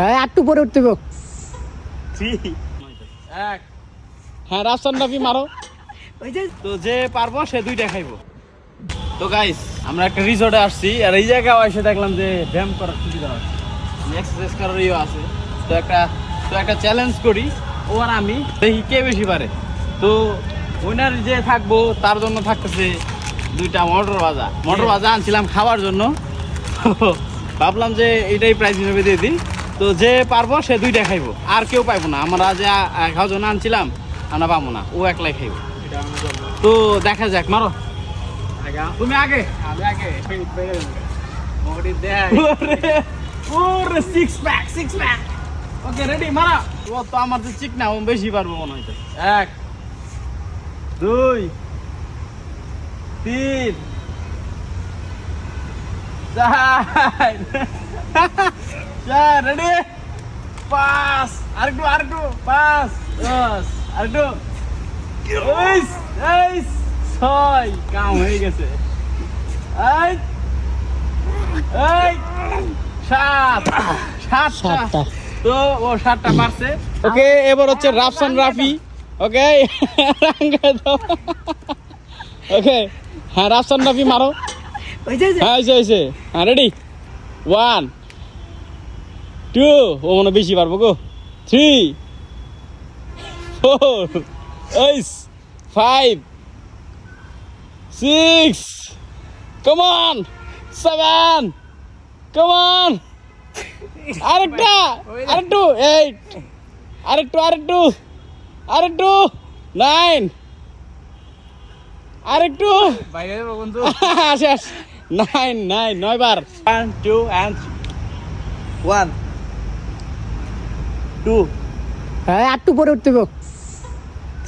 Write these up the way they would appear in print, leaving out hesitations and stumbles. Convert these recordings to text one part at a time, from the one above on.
হ্যাঁ একটু পরে উঠতে গো। 3 1 হ্যাঁ রাফসান রাফি মারো। ওই যে তো যে পারবো সে দুইটা খাইবো। তো গাইস আমরা একটা রিসোর্টে আসছি আর এই জায়গায় এসে দেখলাম যে ব্যায়াম করার সুবিধা আছে, এক্সারসাইজ করার ইয়ে আছে। তো একটা চ্যালেঞ্জ করি, ও আর আমি দেখি কে বেশি পারে। তো উইনার যে থাকবো তার জন্য থাকতেছে দুইটা মটর ভাজা আনছিলাম খাওয়ার জন্য। ভাবলাম যে এটাই প্রাইজ হিসেবে দিয়ে দিই। তো যে পারবো সে দুইটা খাইবো, আর কেউ পাইবো না। আমরা যে খাওয়ার জন্য আনছিলাম আমরা পাবো না, ও একলাই খাইবো। তো দেখা যাক, মারো তুমি আগে। আমি আগে ওরে সিক্স প্যাক ওকে রেডি মারা। ও তো আমার তো চিক না, ও বেশি পারবো মনে হইতো। 1 2 3 4 রেডি 5 আরেকটু 5 10 আরেকটু 6 কাম হয়ে গেছে। 7 তো ও 7টা পারছে। ওকে এবার হচ্ছে রাফসান রাফি। ওকে ওকে হ্যাঁ রাফসান রাফি মারো। ওই যে হ্যাঁ হয়েছে হ্যাঁ রেডি 1 2 ও মনে বেশি পারবো গো 3 4 5 6 come on 7 come on আরেকটু 8 আরেকটু 9 আরেকটু বাইরে বন্ধু। শেষ 9 বার 1 2 and 1 2 হ্যাঁ একটু পরে উঠতে গো।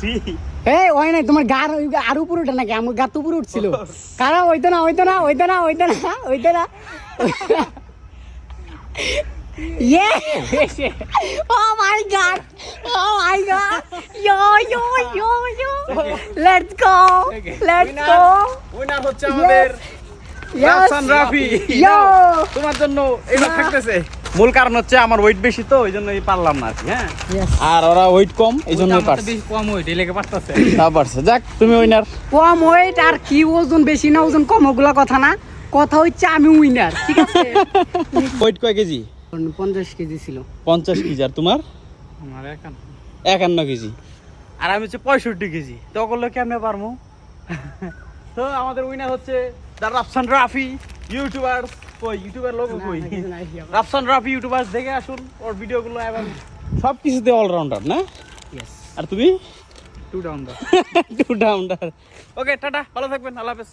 3 এই ওই নাই তোমার গার আর উপরে উঠে নাকি? আমার গা তো উপরে উঠছিল। কারা হইতো না Yes! Oh my god! Yo! Let's go! Winner হচ্ছে আমাদের রাফসান রাফি। Yo! তোমার জন্য এটা থাকতেছে। মূল কারণ হচ্ছে আমার ওয়েট বেশি, তো এই জন্যই পারলাম না আর কি। হ্যাঁ আর ওরা ওয়েট কম এই জন্যই পারছে। বেশি কম ওয়েট এই লেগে পারতেছে। তা পারছে। যাক তুমি উইনার। কম ওয়েট আর কি ওজন বেশি না ওজন কম ওগুলা কথা না, কথা হচ্ছে আমি উইনার, ঠিক আছে? ওয়েট কয় কেজি? 50 কেজি ছিল। 50 কেজি। আর তোমার? আমার 51 কেজি। আর আমি হচ্ছে 65 কেজি। তো ওগুলো কেমনে পারবো? তো আমাদের উইনার হচ্ছে দা রাফসান রাফি ইউটিউবার। কই ইউটিউবার লোগো কই? রাফসান রাফি ইউটিউবার দেখে আসুন ওর ভিডিওগুলো। এবং সব কিছুতে অলরাউন্ডার না? আর তুমি? 2 ডাউন দা। 2 ডাউন্ডার। ওকে টাটা, ভালো থাকবেন, আল্লাহ হাফেজ।